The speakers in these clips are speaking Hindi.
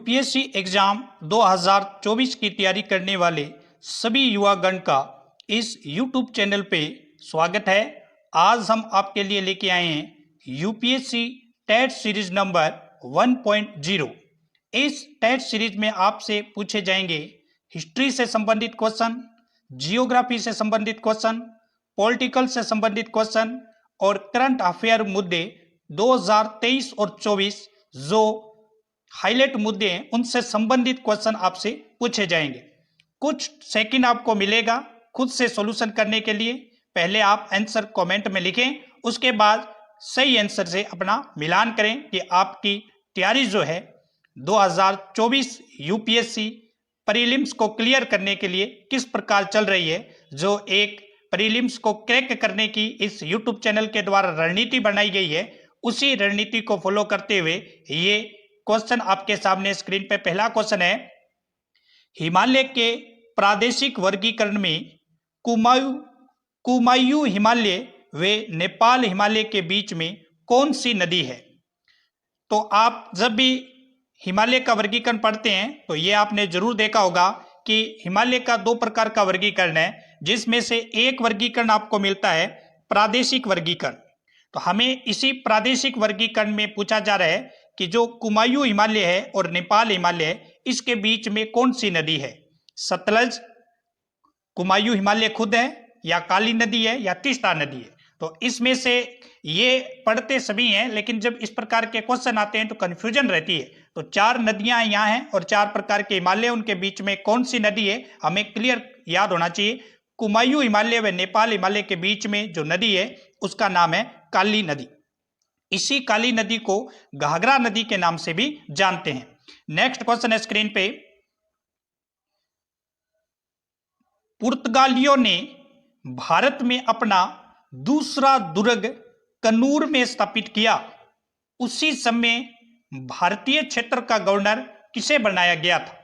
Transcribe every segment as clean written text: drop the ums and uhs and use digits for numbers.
यूपीएससी एग्जाम 2024 की तैयारी करने वाले सभी युवागण का इस यूट्यूब चैनल पे स्वागत है। आज हम आपके लिए लेके आए हैं यूपीएससी टेट सीरीज नंबर 1.0। इस टेट सीरीज में आपसे पूछे जाएंगे हिस्ट्री से संबंधित क्वेश्चन, जियोग्राफी से संबंधित क्वेश्चन, पॉलिटिकल से संबंधित क्वेश्चन और करंट अफेयर मुद्दे 2023 और 24 जो हाईलाइट मुद्दे हैं उनसे संबंधित क्वेश्चन आपसे पूछे जाएंगे। कुछ सेकंड आपको मिलेगा खुद से सॉल्यूशन करने के लिए। पहले आप आंसर कमेंट में लिखें, उसके बाद सही आंसर से अपना मिलान करें कि आपकी तैयारी जो है 2024 यूपीएससी प्रीलिम्स को क्लियर करने के लिए किस प्रकार चल रही है। जो एक प्रीलिम्स को क्रैक करने की इस यूट्यूब चैनल के द्वारा रणनीति बनाई गई है, उसी रणनीति को फॉलो करते हुए ये क्वेश्चन आपके सामने स्क्रीन पे पहला क्वेश्चन है। हिमालय के प्रादेशिक वर्गीकरण में कुमायूं हिमालय व नेपाल हिमालय के बीच में कौन सी नदी है। तो आप जब भी हिमालय का वर्गीकरण पढ़ते हैं तो ये आपने जरूर देखा होगा कि हिमालय का दो प्रकार का वर्गीकरण है, जिसमें से एक वर्गीकरण आपको मिलता है प्रादेशिक वर्गीकरण। तो हमें इसी प्रादेशिक वर्गीकरण में पूछा जा रहा है कि जो कुमायूं हिमालय है और नेपाल हिमालय है, इसके बीच में कौन सी नदी है। सतलज, कुमायूं हिमालय खुद है, या काली नदी है, या तीस्ता नदी है। तो इसमें से ये पढ़ते सभी हैं, लेकिन जब इस प्रकार के क्वेश्चन आते हैं तो कंफ्यूजन रहती है। तो चार नदियां यहाँ हैं और चार प्रकार के हिमालय, उनके बीच में कौन सी नदी है हमें क्लियर याद होना चाहिए। कुमायूं हिमालय व नेपाल हिमालय के बीच में जो नदी है उसका नाम है काली नदी। इसी काली नदी को घाघरा नदी के नाम से भी जानते हैं। नेक्स्ट क्वेश्चन है स्क्रीन पे। पुर्तगालियों ने भारत में अपना दूसरा दुर्ग कन्नूर में स्थापित किया। उसी समय भारतीय क्षेत्र का गवर्नर किसे बनाया गया था।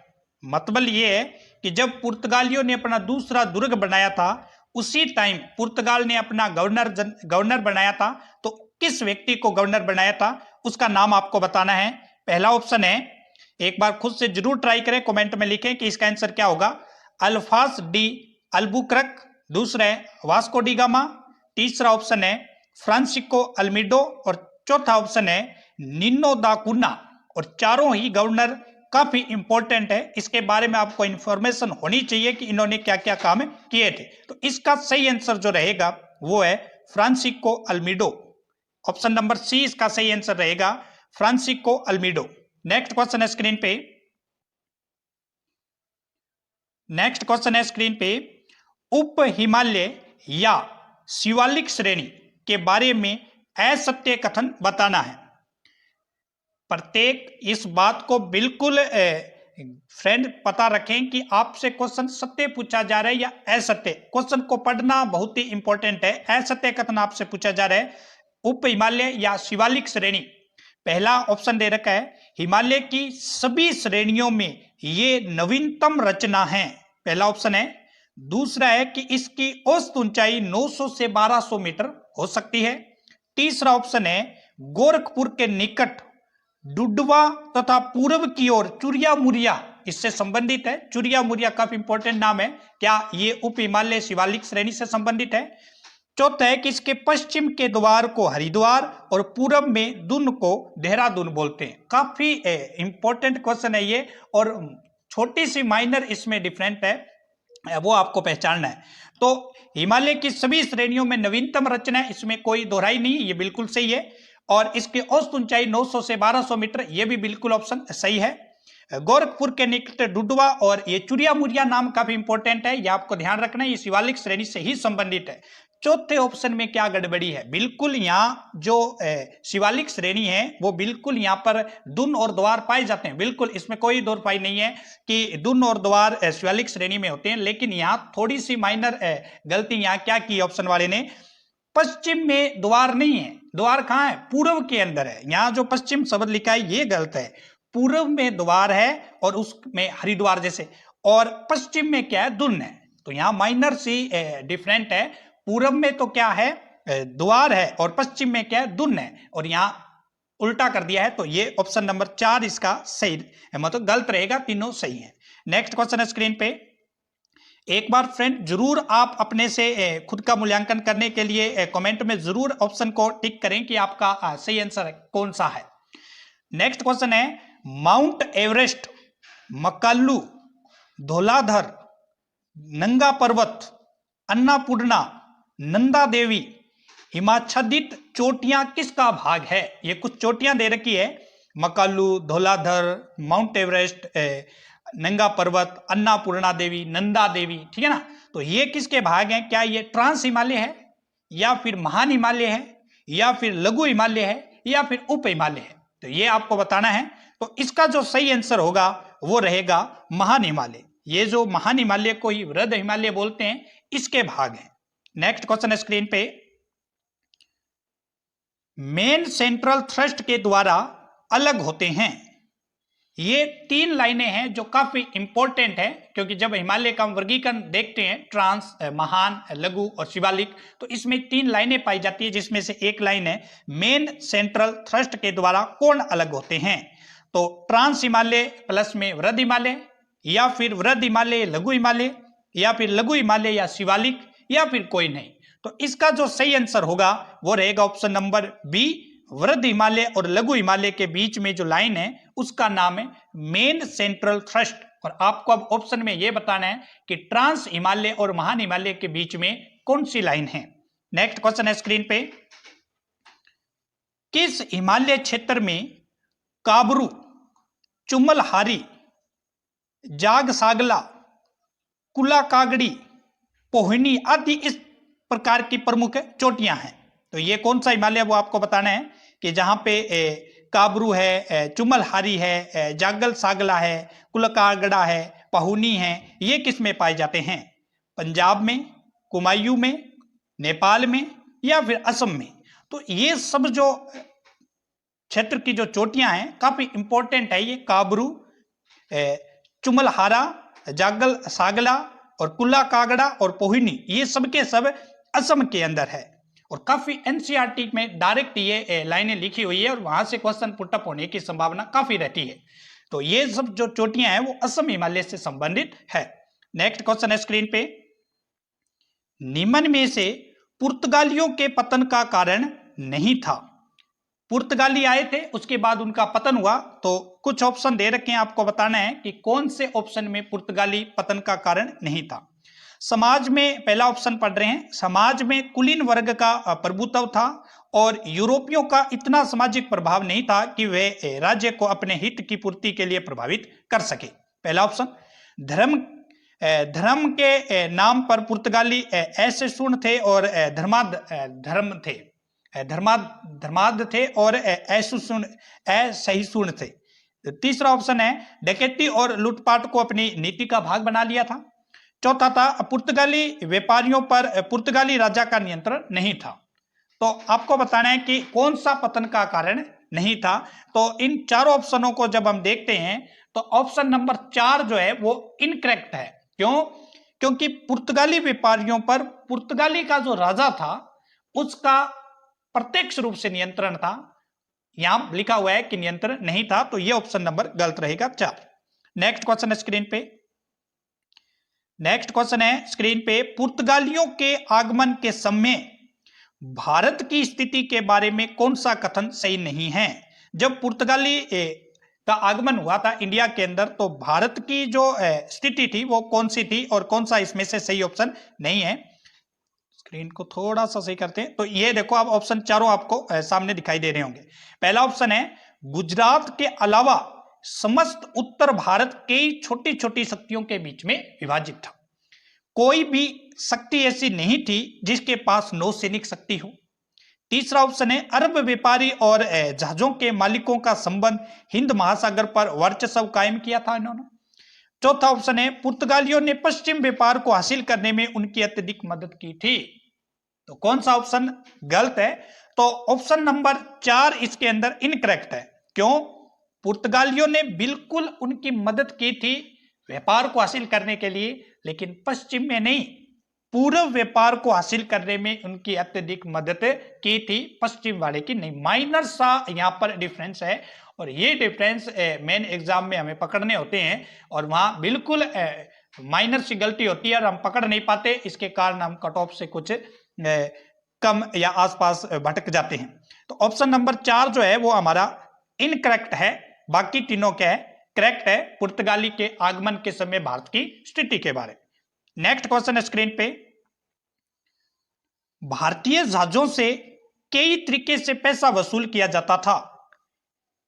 मतलब यह है कि जब पुर्तगालियों ने अपना दूसरा दुर्ग बनाया था, उसी टाइम पुर्तगाल ने अपना गवर्नर बनाया था। तो किस व्यक्ति को गवर्नर बनाया था उसका नाम आपको बताना है। पहला ऑप्शन है, एक बार खुद से जरूर ट्राई करें, कमेंट में लिखें कि इसका आंसर क्या होगा। अल्फास डी अल्बुकर्क, दूसरा है वास्को डी गामा, तीसरा ऑप्शन है फ्रांसिस्को अल्मीडो और चौथा ऑप्शन है निनो दा कुन्ना। और चारों ही गवर्नर काफी इंपॉर्टेंट है, इसके बारे में आपको इंफॉर्मेशन होनी चाहिए कि इन्होंने क्या क्या काम किए थे। तो इसका सही आंसर जो रहेगा वो है फ्रांसिस्को अल्मीडो। ऑप्शन नंबर सी इसका सही आंसर रहेगा, फ्रांसिस्को अल्मीडो। नेक्स्ट क्वेश्चन है स्क्रीन पे। नेक्स्ट क्वेश्चन है स्क्रीन पे। उप हिमालय या शिवालिक श्रेणी के बारे में असत्य कथन बताना है। प्रत्येक इस बात को बिल्कुल फ्रेंड पता रखें कि आपसे क्वेश्चन सत्य पूछा जा रहा है या असत्य। क्वेश्चन को पढ़ना बहुत ही इंपॉर्टेंट है। असत्य कथन आपसे पूछा जा रहा है, उप हिमालय या शिवालिक श्रेणी। पहला ऑप्शन दे रखा है हिमालय की सभी श्रेणियों में ये नवीनतम रचना है, पहला ऑप्शन है। दूसरा है कि इसकी औसत ऊंचाई 900 से 1200 मीटर हो सकती है। तीसरा ऑप्शन है गोरखपुर के निकट डुडवा तथा पूर्व की ओर चुरिया मुरिया इससे संबंधित है। चुरिया मुरिया काफी इंपॉर्टेंट नाम है, क्या ये उप हिमालय शिवालिक श्रेणी से संबंधित है। चौथा है कि इसके पश्चिम के द्वार को हरिद्वार और पूर्व में दून को देहरादून बोलते हैं। काफी इंपॉर्टेंट क्वेश्चन है ये, और छोटी सी माइनर इसमें डिफरेंट है, वो आपको पहचानना है। तो हिमालय की सभी श्रेणियों में नवीनतम रचना है, इसमें कोई दोहराई नहीं, ये बिल्कुल सही है। और इसकी औसत ऊंचाई 900 से 1200 मीटर, ये भी बिल्कुल ऑप्शन सही है। गोरखपुर के निकट डुडवा और ये चुरिया मुरिया नाम काफी इंपॉर्टेंट है, ये आपको ध्यान रखना है, ये शिवालिक श्रेणी से ही संबंधित है। चौथे ऑप्शन में क्या गड़बड़ी है, बिल्कुल यहाँ जो शिवालिक श्रेणी है वो बिल्कुल यहाँ पर दून और द्वार पाए जाते हैं, बिल्कुल इसमें कोई दो राय नहीं है कि दून और द्वार शिवालिक श्रेणी में होते हैं। लेकिन यहाँ थोड़ी सी माइनर गलती यहाँ क्या की ऑप्शन वाले ने, पश्चिम में द्वार नहीं है, द्वार कहाँ है, पूर्व के अंदर है। यहाँ जो पश्चिम शब्द लिखा है ये गलत है, पूर्व में द्वार है और उसमें हरिद्वार जैसे, और पश्चिम में क्या है, दून है। तो यहाँ माइनर सी डिफरेंट है, पूर्व में तो क्या है द्वार है और पश्चिम में क्या है, दून है। और यहाँ उल्टा कर दिया है, तो ये ऑप्शन नंबर 4 इसका सही मतलब गलत रहेगा, तीनों सही है। नेक्स्ट क्वेश्चन है स्क्रीन पे। एक बार फ्रेंड जरूर आप अपने से खुद का मूल्यांकन करने के लिए कमेंट में जरूर ऑप्शन को टिक करें कि आपका सही आंसर कौन सा है। नेक्स्ट क्वेश्चन है, माउंट एवरेस्ट, मकालू, धौलाधर, नंगा पर्वत, अन्नपूर्णा, नंदा देवी, हिमाच्छादित चोटियां किसका भाग है? ये कुछ चोटियां दे रखी है, मकालू, धौलाधर, माउंट एवरेस्ट, नंगा पर्वत, अन्नपूर्णा देवी, नंदा देवी, ठीक है ना। तो ये किसके भाग हैं? क्या ये ट्रांस हिमालय है, या फिर महान हिमालय है, या फिर लघु हिमालय है, या फिर उप हिमालय है? तो ये आपको बताना है। तो इसका जो सही आंसर होगा वो रहेगा महान हिमालय। ये जो महान हिमालय को ही वृहद हिमालय बोलते हैं, इसके भाग हैं। नेक्स्ट क्वेश्चन है स्क्रीन पे, मेन सेंट्रल थ्रस्ट के द्वारा अलग होते हैं। ये 3 लाइनें हैं जो काफी इंपॉर्टेंट है, क्योंकि जब हिमालय का वर्गीकरण देखते हैं, ट्रांस, महान, लघु और शिवालिक, तो इसमें 3 लाइनें पाई जाती है, जिसमें से एक लाइन है मेन सेंट्रल थ्रस्ट के द्वारा कौन अलग होते हैं? तो ट्रांस हिमालय प्लस में वृहद हिमालय, या फिर वृहद हिमालय लघु हिमालय, या फिर लघु हिमालय या शिवालिक, या फिर कोई नहीं। तो इसका जो सही आंसर होगा वो रहेगा ऑप्शन नंबर बी, वृहद हिमालय और लघु हिमालय के बीच में जो लाइन है उसका नाम है मेन सेंट्रल थ्रस्ट। और आपको अब ऑप्शन में यह बताना है कि ट्रांस हिमालय और महान हिमालय के बीच में कौन सी लाइन है। नेक्स्ट क्वेश्चन है स्क्रीन पे, किस हिमालय क्षेत्र में काबरू, चुमलहारी, जाग सागला, कुला कागड़ी, पोहिनी आदि इस प्रकार की प्रमुख चोटियां हैं? तो ये कौन सा हिमालय वो आपको बताना है कि जहां पे काबरू है, चुमलहारी है, जागल सागला है, कुलकागड़ा है, पहुनी है, ये किस में पाए जाते हैं? पंजाब में, कुमायूं में, नेपाल में, या फिर असम में? तो ये सब जो क्षेत्र की जो चोटियां हैं काफी इंपॉर्टेंट है। ये काबरू, चुमलहारा, जागल सागला और कुला कागड़ा और पोहिनी, ये सब के सब असम के अंदर है। और काफी एनसीईआरटी में डायरेक्ट ये लाइनें लिखी हुई है और वहां से क्वेश्चन पुटअप होने की संभावना काफी रहती है। तो ये सब जो चोटियां हैं वो असम हिमालय से संबंधित है। नेक्स्ट क्वेश्चन है स्क्रीन पे, निम्न में से पुर्तगालियों के पतन का कारण नहीं था। पुर्तगाली आए थे, उसके बाद उनका पतन हुआ, तो कुछ ऑप्शन दे रखे हैं, आपको बताना है कि कौन से ऑप्शन में पुर्तगाली पतन का कारण नहीं था। समाज में, पहला ऑप्शन पढ़ रहे हैं, समाज में कुलीन वर्ग का प्रभुत्व था और यूरोपियों का इतना सामाजिक प्रभाव नहीं था कि वे राज्य को अपने हित की पूर्ति के लिए प्रभावित कर सके। पहला ऑप्शन। धर्म के नाम पर पुर्तगाली ऐसे शून्य थे और धर्माद थे और असहिष्णु थे। तीसरा ऑप्शन है, डकैती और लूटपाट को अपनी नीति का भाग बना लिया था। चौथा था, पुर्तगाली व्यापारियों पर पुर्तगाली राजा का नियंत्रण नहीं था। तो आपको बताना है कि कौन सा पतन का कारण नहीं था। तो इन चारों ऑप्शनों को जब हम देखते हैं तो ऑप्शन नंबर 4 जो है वो इनकरेक्ट है। क्यों? क्योंकि पुर्तगाली व्यापारियों पर पुर्तगाली का जो राजा था उसका प्रत्यक्ष रूप से नियंत्रण था। यहां लिखा हुआ है कि नियंत्रण नहीं था, तो यह ऑप्शन नंबर गलत रहेगा 4। नेक्स्ट क्वेश्चन है स्क्रीन पे, पुर्तगालियों के आगमन के समय भारत की स्थिति के बारे में कौन सा कथन सही नहीं है? जब पुर्तगाली का आगमन हुआ था इंडिया के अंदर, तो भारत की जो स्थिति थी वो कौन सी थी और कौन सा इसमें से सही ऑप्शन नहीं है? स्क्रीन को थोड़ा सा सही करते हैं। तो ये देखो, आप ऑप्शन चारों आपको सामने दिखाई दे रहे होंगे। पहला ऑप्शन है, गुजरात के अलावा समस्त उत्तर भारत कई छोटी छोटी शक्तियों के बीच में विभाजित था। कोई भी शक्ति ऐसी नहीं थी जिसके पास नौसैनिक शक्ति हो। तीसरा ऑप्शन है, अरब व्यापारी और जहाजों के मालिकों का संबंध हिंद महासागर पर वर्चस्व कायम किया था इन्होंने। चौथा ऑप्शन है, पुर्तगालियों ने पश्चिम व्यापार को हासिल करने में उनकी अत्यधिक मदद की थी। तो कौन सा ऑप्शन गलत है? तो ऑप्शन नंबर 4 इसके अंदर इनकरेक्ट है। क्यों? पुर्तगालियों ने बिल्कुल उनकी मदद की थी व्यापार को हासिल करने के लिए, लेकिन पश्चिम में नहीं। पूर्व व्यापार को हासिल करने में उनकी अत्यधिक मदद की थी, पश्चिम वाले की नहीं। माइनर सा यहाँ पर डिफरेंस है और ये डिफरेंस मेन एग्जाम में हमें पकड़ने होते हैं और वहां बिल्कुल माइनर सी गलती होती है और हम पकड़ नहीं पाते, इसके कारण हम कट ऑफ से कुछ कम या आसपास भटक जाते हैं। तो ऑप्शन नंबर 4 जो है वो हमारा इनकरेक्ट है, बाकी तीनों क्या है करेक्ट है। पुर्तगाली के आगमन के समय भारत की स्थिति के बारे में। नेक्स्ट क्वेश्चन है स्क्रीन पे, भारतीय जहाजों से कई तरीके से पैसा वसूल किया जाता था,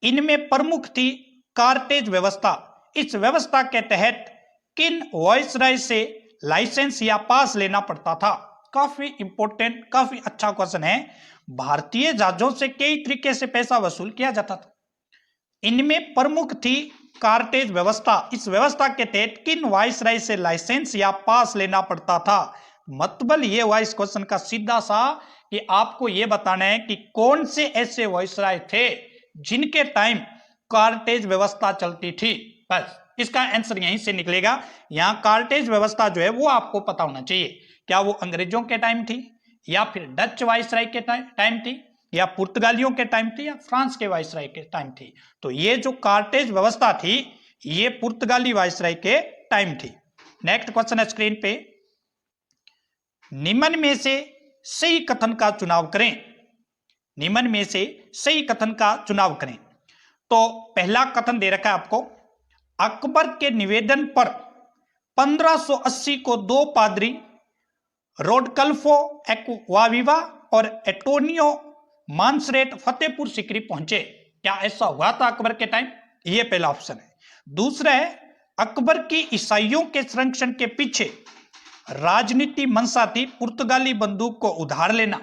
इनमें प्रमुख थी कार्टेज व्यवस्था। इस व्यवस्था के तहत किन वायसराय से लाइसेंस या पास लेना पड़ता था? काफी इंपॉर्टेंट, काफी अच्छा क्वेश्चन है। भारतीय जहाजों से कई तरीके से पैसा वसूल किया जाता था, इनमें प्रमुख थी कार्टेज व्यवस्था। इस व्यवस्था के तहत किन वायसराय से लाइसेंस या पास लेना पड़ता था? मतलब ये हुआ इस क्वेश्चन का सीधा सा कि आपको यह बताना है कि कौन से ऐसे वायसराय थे जिनके टाइम कार्टेज व्यवस्था चलती थी। बस इसका आंसर यहीं से निकलेगा। यहां कार्टेज व्यवस्था जो है वो आपको पता होना चाहिए। क्या वो अंग्रेजों के टाइम थी या फिर डच वायसराय के टाइम थी या पुर्तगालियों के टाइम थी या फ्रांस के वायसराय के टाइम थी? तो ये जो कार्टेज व्यवस्था थी ये पुर्तगाली वायसराय के टाइम थी। नेक्स्ट क्वेश्चन है स्क्रीन पे, निम्न में से सही कथन का चुनाव करें। निम्न में से सही कथन का चुनाव करें। तो पहला कथन दे रखा है आपको, अकबर के निवेदन पर 1580 को दो पादरी रोडकल्फो एक्वाविवा और एंटोनियो मांसरेट फतेहपुर सिकरी पहुंचे। क्या ऐसा हुआ था अकबर के टाइम? यह पहला ऑप्शन है। दूसरा है, अकबर की ईसाइयों के संरक्षण के पीछे राजनीति मंशा थी पुर्तगाली बंदूक को उधार लेना।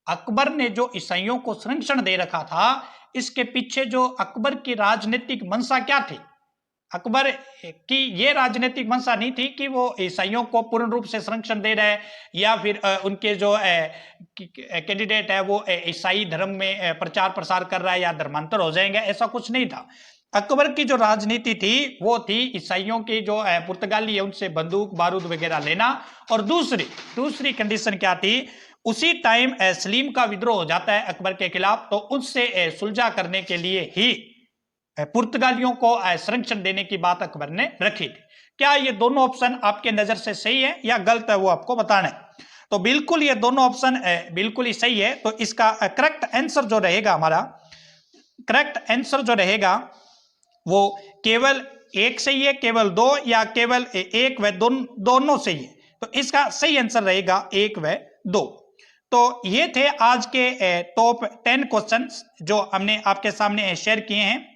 अकबर ने जो ईसाइयों को संरक्षण दे रखा था, इसके पीछे जो अकबर की राजनीतिक मंशा क्या थी? अकबर की ये राजनीतिक मंशा नहीं थी कि वो ईसाइयों को पूर्ण रूप से संरक्षण दे रहे हैं या फिर उनके जो कैंडिडेट है वो ईसाई धर्म में प्रचार प्रसार कर रहा है या धर्मांतर हो जाएंगे, ऐसा कुछ नहीं था। अकबर की जो राजनीति थी वो थी ईसाइयों की जो पुर्तगाली है उनसे बंदूक बारूद वगैरह लेना। और दूसरी कंडीशन क्या थी, उसी टाइम सलीम का विद्रोह हो जाता है अकबर के खिलाफ, तो उससे सुलझा करने के लिए ही पुर्तगालियों को संरक्षण देने की बात अकबर ने रखी थी। क्या ये दोनों ऑप्शन आपके नजर से सही है या गलत है वो आपको बताना है। तो बिल्कुल ये दोनों ऑप्शन बिल्कुल ही सही है। तो इसका करेक्ट आंसर जो रहेगा हमारा, करेक्ट आंसर जो रहेगा वो केवल एक सही है, केवल दो या केवल एक व दोनों सही है। तो इसका सही आंसर रहेगा एक व दो। तो ये थे आज के टॉप 10 क्वेश्चंस जो हमने आपके सामने शेयर किए हैं।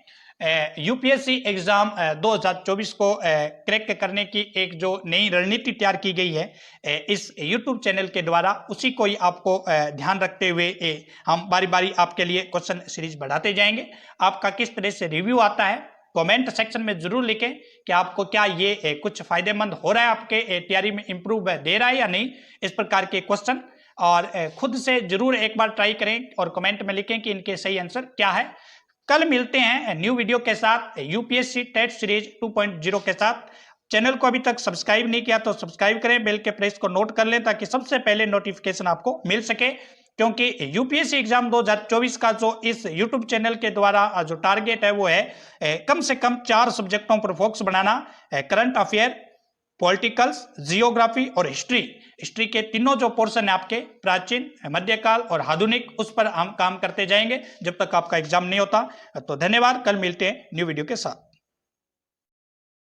यूपीएससी एग्जाम 2024 को क्रैक करने की एक जो नई रणनीति तैयार की गई है इस यूट्यूब चैनल के द्वारा, उसी को ही आपको ध्यान रखते हुए हम बारी बारी आपके लिए क्वेश्चन सीरीज बढ़ाते जाएंगे। आपका किस तरह से रिव्यू आता है कमेंट सेक्शन में जरूर लिखें कि आपको क्या ये कुछ फायदेमंद हो रहा है, आपके तैयारी में इंप्रूव दे रहा है या नहीं, इस प्रकार के क्वेश्चन। और खुद से जरूर एक बार ट्राई करें और कमेंट में लिखें कि इनके सही आंसर क्या है। कल मिलते हैं न्यू वीडियो के साथ यूपीएससी टेट सीरीज 2.0 के साथ। चैनल को अभी तक सब्सक्राइब नहीं किया तो सब्सक्राइब करें, बेल के प्रेस को नोट कर लें ताकि सबसे पहले नोटिफिकेशन आपको मिल सके। क्योंकि यूपीएससी एग्जाम 2024 का जो इस यूट्यूब चैनल के द्वारा जो टारगेट है वो है कम से कम 4 सब्जेक्टों पर फोकस बनाना, करंट अफेयर, पॉलिटिकल्स, जियोग्राफी और हिस्ट्री के तीनों जो पोर्शन है आपके प्राचीन, मध्यकाल और आधुनिक, उस पर हम काम करते जाएंगे जब तक आपका एग्जाम नहीं होता। तो धन्यवाद, कल मिलते हैं न्यू वीडियो के साथ।